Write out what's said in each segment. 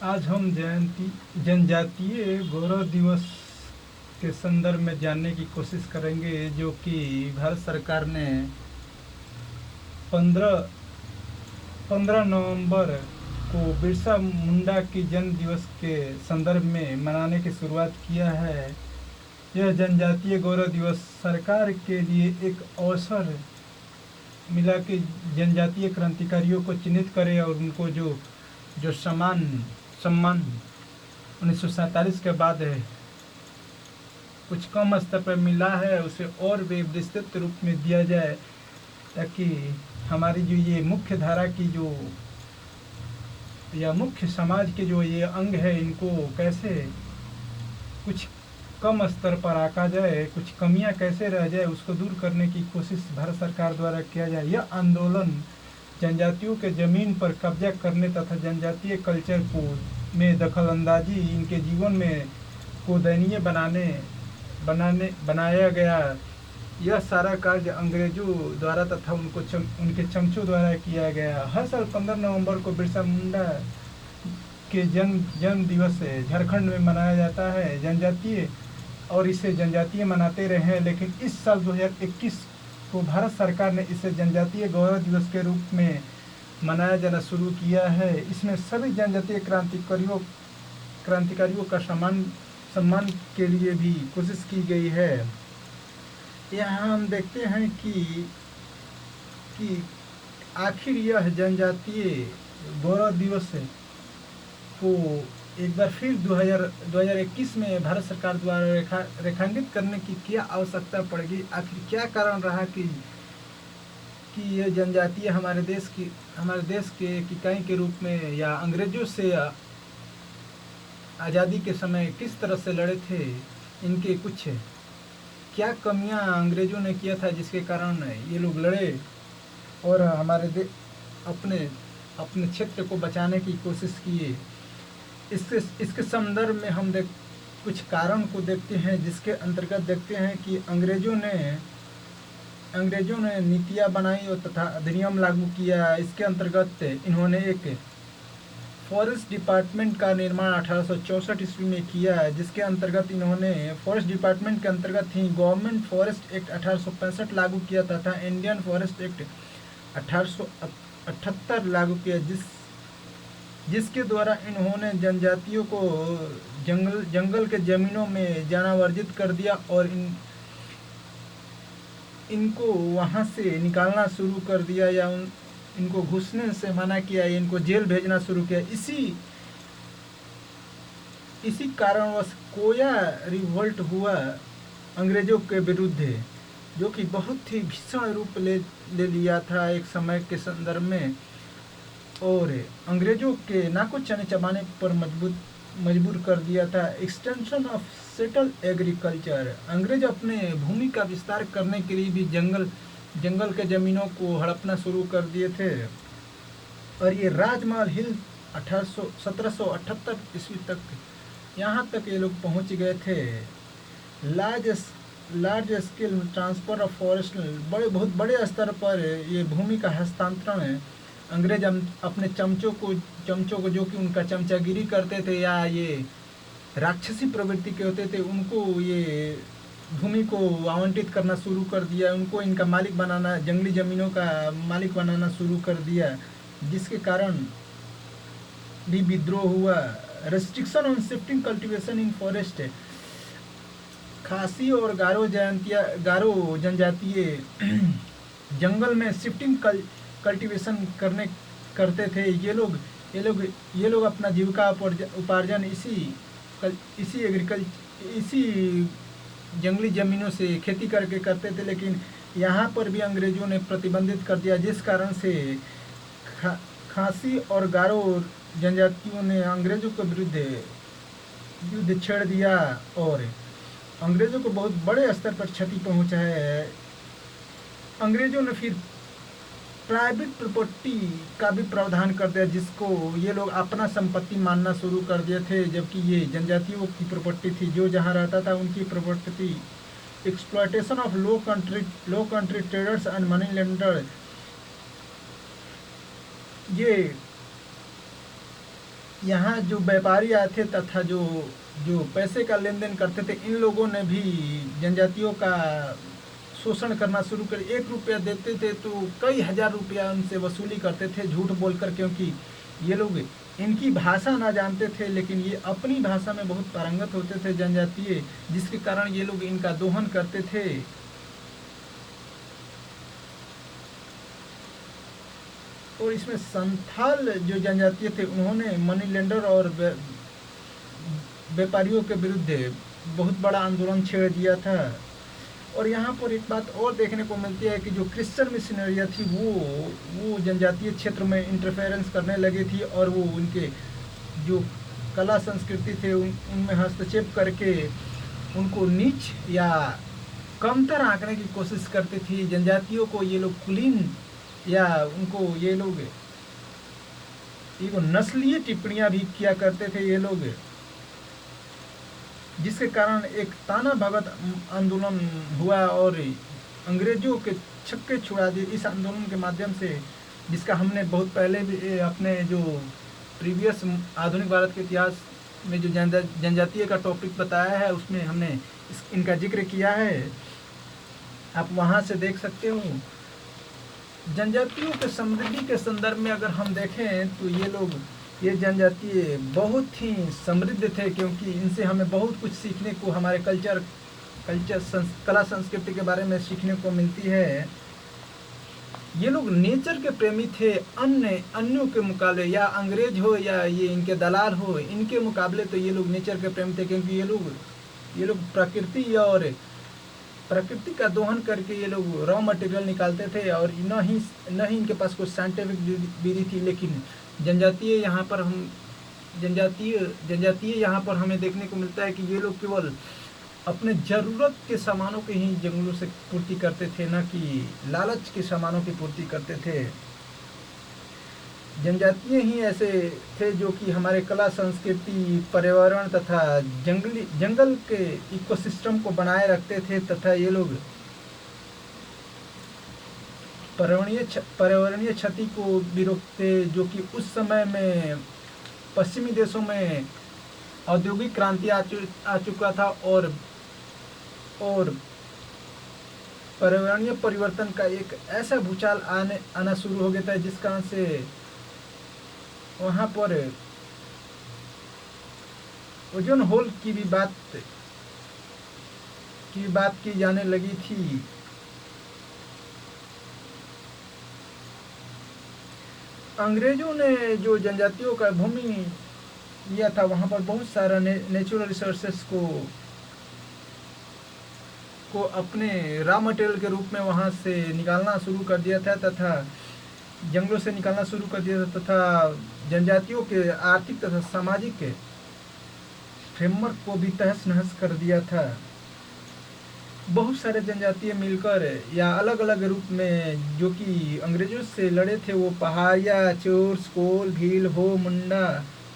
आज हम जनजातीय गौरव दिवस के संदर्भ में जानने की कोशिश करेंगे, जो कि भारत सरकार ने 15 15 नवंबर को बिरसा मुंडा की जन्म दिवस के संदर्भ में मनाने की शुरुआत किया है। यह जनजातीय गौरव दिवस सरकार के लिए एक अवसर मिला कि जनजातीय क्रांतिकारियों को चिन्हित करे और उनको जो जो सम्मान 1947 के बाद कुछ कम स्तर पर मिला है, उसे और भी विस्तृत रूप में दिया जाए, ताकि हमारी जो ये मुख्य धारा की जो या मुख्य समाज के जो ये अंग है, इनको कैसे कुछ कम स्तर पर आका जाए, कुछ कमियां कैसे रह जाए, उसको दूर करने की कोशिश भारत सरकार द्वारा किया जाए। यह आंदोलन जनजातियों के ज़मीन पर कब्जा करने तथा जनजातीय कल्चर को में दखलंदाजी, इनके जीवन में को दयनीय बनाया गया। यह सारा कार्य अंग्रेजों द्वारा तथा उनके चमचों द्वारा किया गया। हर साल 15 नवंबर को बिरसा मुंडा के जन्म दिवस झारखंड में मनाया जाता है जनजातीय, और इसे जनजातीय मनाते रहे हैं। लेकिन इस साल 2021 को भारत सरकार ने इसे जनजातीय गौरव दिवस के रूप में मनाया जाना शुरू किया है। इसमें सभी जनजातीय क्रांतिकारियों का सम्मान के लिए भी कोशिश की गई है। यहाँ हम देखते हैं कि आखिर यह जनजातीय गौरव दिवस को एक बार फिर 2021 में भारत सरकार द्वारा रेखांकित करने की क्या आवश्यकता पड़ेगी। आखिर क्या कारण रहा कि यह जनजातीय हमारे देश के एक इकाई के रूप में या अंग्रेजों से आज़ादी के समय किस तरह से लड़े थे, इनके कुछ क्या कमियां अंग्रेजों ने किया था जिसके कारण ये लोग लड़े और अपने क्षेत्र को बचाने की कोशिश किए। इसके संदर्भ में हम कुछ कारण को देखते हैं, जिसके अंतर्गत देखते हैं कि अंग्रेजों ने नीतियाँ बनाई और तथा अधिनियम लागू किया। इसके अंतर्गत इन्होंने एक फॉरेस्ट डिपार्टमेंट का निर्माण 1864 ईस्वी में किया, जिसके अंतर्गत इन्होंने फॉरेस्ट डिपार्टमेंट के अंतर्गत ही गवर्नमेंट फॉरेस्ट एक्ट 1865 लागू किया तथा इंडियन फॉरेस्ट एक्ट 1878 लागू किया, जिसके द्वारा इन्होंने जनजातियों को जंगल के ज़मीनों में जाना वर्जित कर दिया और इनको वहाँ से निकालना शुरू कर दिया या इनको घुसने से मना किया, इनको जेल भेजना शुरू किया। इसी कारणवश कोया रिवोल्ट हुआ अंग्रेजों के विरुद्ध, जो कि बहुत ही भीषण रूप ले लिया था एक समय के संदर्भ में, और अंग्रेजों के नाको चने चबाने पर मजबूर कर दिया था। एक्सटेंशन ऑफ सेटल एग्रीकल्चर, अंग्रेज अपने भूमि का विस्तार करने के लिए भी जंगल के ज़मीनों को हड़पना शुरू कर दिए थे, और ये राजमहल हिल 1778 ईस्वी तक यहाँ तक ये लोग पहुँच गए थे। Large scale transfer of forest, बहुत बड़े स्तर पर ये भूमि का हस्तांतरण अंग्रेज अपने चमचों को जो कि उनका चमचागिरी करते थे या ये राक्षसी प्रवृत्ति के होते थे, उनको ये भूमि को आवंटित करना शुरू कर दिया, उनको इनका मालिक बनाना, जंगली ज़मीनों का मालिक बनाना शुरू कर दिया, जिसके कारण भी विद्रोह हुआ। Restriction on shifting cultivation in forest, खासी और गारो जनजातीय जंगल में शिफ्टिंग कल्टीवेशन करते थे। ये लोग अपना जीविका उपार्जन इसी जंगली ज़मीनों से खेती करके करते थे, लेकिन यहाँ पर भी अंग्रेज़ों ने प्रतिबंधित कर दिया, जिस कारण से खासी और गारो जनजातियों ने अंग्रेज़ों के विरुद्ध युद्ध छेड़ दिया और अंग्रेज़ों को बहुत बड़े स्तर पर क्षति पहुँचा है। अंग्रेज़ों ने फिर प्राइवेट प्रॉपर्टी का भी प्रावधान कर दिया, जिसको ये लोग अपना संपत्ति मानना शुरू कर दिए थे, जबकि ये जनजातियों की प्रॉपर्टी थी, जो जहाँ रहता था उनकी प्रॉपर्टी थी। Exploitation of low country traders and money lender, ये यहाँ जो व्यापारी आए थे तथा जो जो पैसे का लेन देन करते थे, इन लोगों ने भी जनजातियों का शोषण करना शुरू कर। 1 रुपया देते थे तो कई हजार रुपया उनसे वसूली करते थे झूठ बोलकर, क्योंकि ये लोग इनकी भाषा ना जानते थे, लेकिन ये अपनी भाषा में बहुत पारंगत होते थे जनजातीय, जिसके कारण ये लोग इनका दोहन करते थे। और इसमें संथाल जो जनजातीय थे, उन्होंने मनी लेंडर और व्यापारियों के विरुद्ध बहुत बड़ा आंदोलन छेड़ दिया था। और यहाँ पर एक बात और देखने को मिलती है कि जो क्रिश्चियन मिशनरियाँ थी वो जनजातीय क्षेत्र में इंटरफेरेंस करने लगी थी, और वो उनके जो कला संस्कृति थे उनमें हस्तक्षेप करके उनको नीच या कमतर आंकने की कोशिश करती थी। जनजातियों को ये लोग कुलीन या उनको ये लोग नस्लीय टिप्पणियाँ भी किया करते थे ये लोग, जिसके कारण एक ताना भगत आंदोलन हुआ और अंग्रेजों के छक्के छुड़ा दिए इस आंदोलन के माध्यम से, जिसका हमने बहुत पहले भी अपने जो प्रीवियस आधुनिक भारत के इतिहास में जो जनजातीय का टॉपिक बताया है उसमें हमने इनका जिक्र किया है, आप वहाँ से देख सकते हो। जनजातियों के समृद्धि के संदर्भ में अगर हम देखें तो ये जनजातीय बहुत ही समृद्ध थे, क्योंकि इनसे हमें बहुत कुछ सीखने को, हमारे कला संस्कृति के बारे में सीखने को मिलती है। ये लोग नेचर के प्रेमी थे, अन्यों के मुकाबले, या अंग्रेज हो या ये इनके दलाल हो, इनके मुकाबले तो ये लोग नेचर के प्रेमी थे, क्योंकि ये लोग प्रकृति का दोहन करके ये लोग रॉ मटेरियल निकालते थे, और न ही इनके पास कोई साइंटिफिक विधि थी। लेकिन जनजातीय यहाँ पर हमें देखने को मिलता है कि ये लोग केवल अपने ज़रूरत के सामानों की ही जंगलों से पूर्ति करते थे, न कि लालच के सामानों की पूर्ति करते थे। जनजातीय ही ऐसे थे जो कि हमारे कला संस्कृति, पर्यावरण तथा जंगल के इकोसिस्टम को बनाए रखते थे, तथा ये लोग पर्यावरणीय क्षति को भी रोकते, जो कि उस समय में पश्चिमी देशों में औद्योगिक क्रांति आ चुका था, और पर्यावरणीय परिवर्तन का एक ऐसा भूचाल आना शुरू हो गया था, जिस कारण से वहाँ पर ओजोन होल की भी बात की जाने लगी थी। अंग्रेजों ने जो जनजातियों का भूमि लिया था, वहाँ पर बहुत सारा नेचुरल रिसोर्सेस को अपने रॉ मटेरियल के रूप में वहाँ से निकालना शुरू कर दिया था, तथा जंगलों से निकालना शुरू कर दिया था, तथा जनजातियों के आर्थिक तथा सामाजिक फ्रेमवर्क को भी तहस नहस कर दिया था। बहुत सारे जनजातीय मिलकर या अलग अलग रूप में जो कि अंग्रेजों से लड़े थे, वो पहाड़िया, चोर्स, कोल, भील, हो, मुंडा,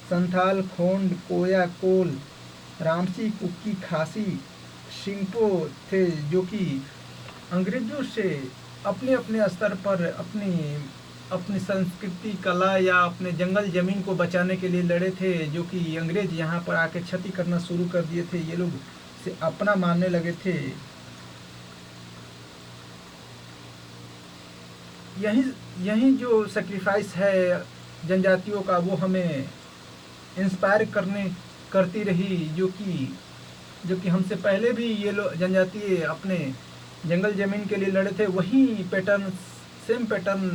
संथाल, खोंड, कोया, कोल, रामसी, कुकी, खासी, शिंगपो थे, जो कि अंग्रेजों से अपने अपने स्तर पर अपनी संस्कृति, कला या अपने जंगल जमीन को बचाने के लिए लड़े थे, जो कि अंग्रेज यहाँ पर आके क्षति करना शुरू कर दिए थे। ये लोग से अपना मानने लगे थे। यही जो सेक्रीफाइस है जनजातियों का, वो हमें इंस्पायर करती रही, जो कि हमसे पहले भी ये लोग जनजातीय अपने जंगल जमीन के लिए लड़े थे। वही सेम पैटर्न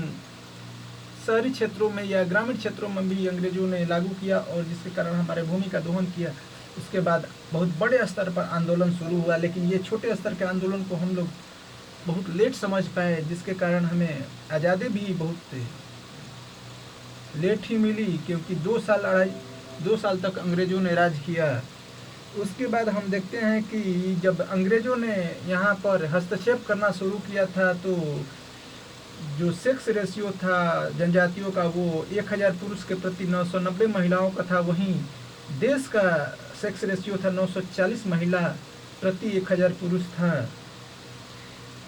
शहरी क्षेत्रों में या ग्रामीण क्षेत्रों में भी अंग्रेजों ने लागू किया, और जिसके कारण हमारे भूमि का दोहन किया। उसके बाद बहुत बड़े स्तर पर आंदोलन शुरू हुआ, लेकिन ये छोटे स्तर के आंदोलन को हम लोग बहुत लेट समझ पाए, जिसके कारण हमें आज़ादी भी बहुत लेट ही मिली, क्योंकि 2 साल तक अंग्रेजों ने राज किया। उसके बाद हम देखते हैं कि जब अंग्रेजों ने यहाँ पर हस्तक्षेप करना शुरू किया था, तो जो सेक्स रेशियो था जनजातियों का, वो 1000 पुरुष के प्रति 990 महिलाओं का था। वहीं देश का सेक्स रेशियो था 940 महिला प्रति 1000 पुरुष था।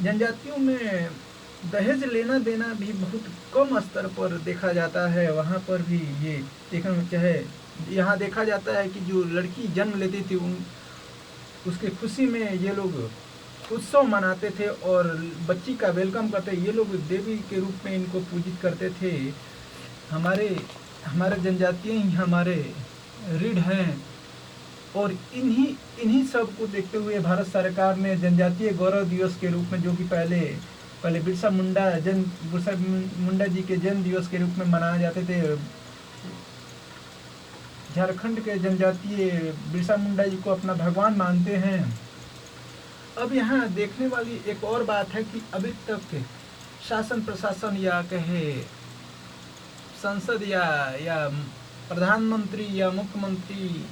जनजातियों में दहेज लेना देना भी बहुत कम स्तर पर देखा जाता है। वहाँ पर भी ये देखना चाहे यहाँ देखा जाता है कि जो लड़की जन्म लेती थी उसके खुशी में ये लोग उत्सव मनाते थे और बच्ची का वेलकम करते। ये लोग देवी के रूप में इनको पूजित करते थे। हमारे हमारे जनजातीय ही हमारे रीढ़ हैं और इन्हीं इन्हीं सब को देखते हुए भारत सरकार ने जनजातीय गौरव दिवस के रूप में, जो कि पहले बिरसा मुंडा जी के जन्म दिवस के रूप में मनाए जाते थे। झारखंड के जनजातीय बिरसा मुंडा जी को अपना भगवान मानते हैं। अब यहाँ देखने वाली एक और बात है कि अभी तक शासन प्रशासन या कहे संसद या प्रधानमंत्री या मुख्यमंत्री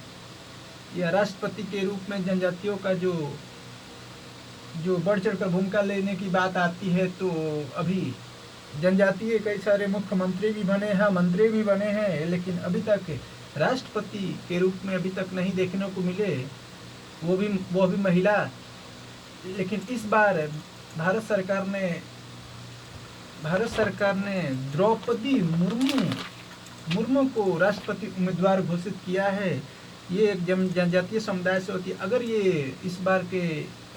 या राष्ट्रपति के रूप में जनजातियों का जो बढ़ चढ़कर भूमिका लेने की बात आती है, तो अभी जनजातीय कई सारे मुख्यमंत्री भी बने हैं, मंत्री भी बने हैं, लेकिन अभी तक राष्ट्रपति के रूप में अभी तक नहीं देखने को मिले, वो भी महिला। लेकिन इस बार भारत सरकार ने द्रौपदी मुर्मू को राष्ट्रपति उम्मीदवार घोषित किया है। ये एक जनजातीय समुदाय से होती है। अगर ये इस बार के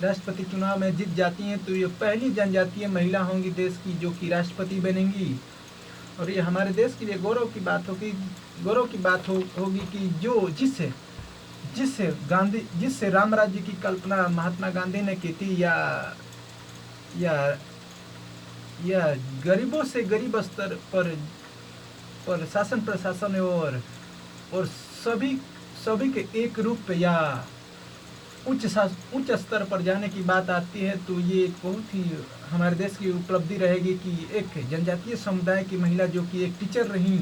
राष्ट्रपति चुनाव में जीत जाती हैं तो ये पहली जनजातीय महिला होंगी देश की जो कि राष्ट्रपति बनेंगी। और ये हमारे देश के लिए गौरव की बात होगी कि जिससे राम राज्य की कल्पना महात्मा गांधी ने की थी, या गरीबों से गरीब स्तर पर शासन प्रशासन और सभी के एक रूप या उच्च स्तर पर जाने की बात आती है, तो ये बहुत ही हमारे देश की उपलब्धि रहेगी कि एक जनजातीय समुदाय की महिला जो कि एक टीचर रही,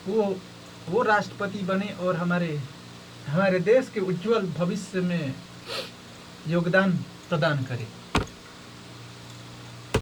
वो राष्ट्रपति बने और हमारे देश के उज्जवल भविष्य में योगदान प्रदान करे।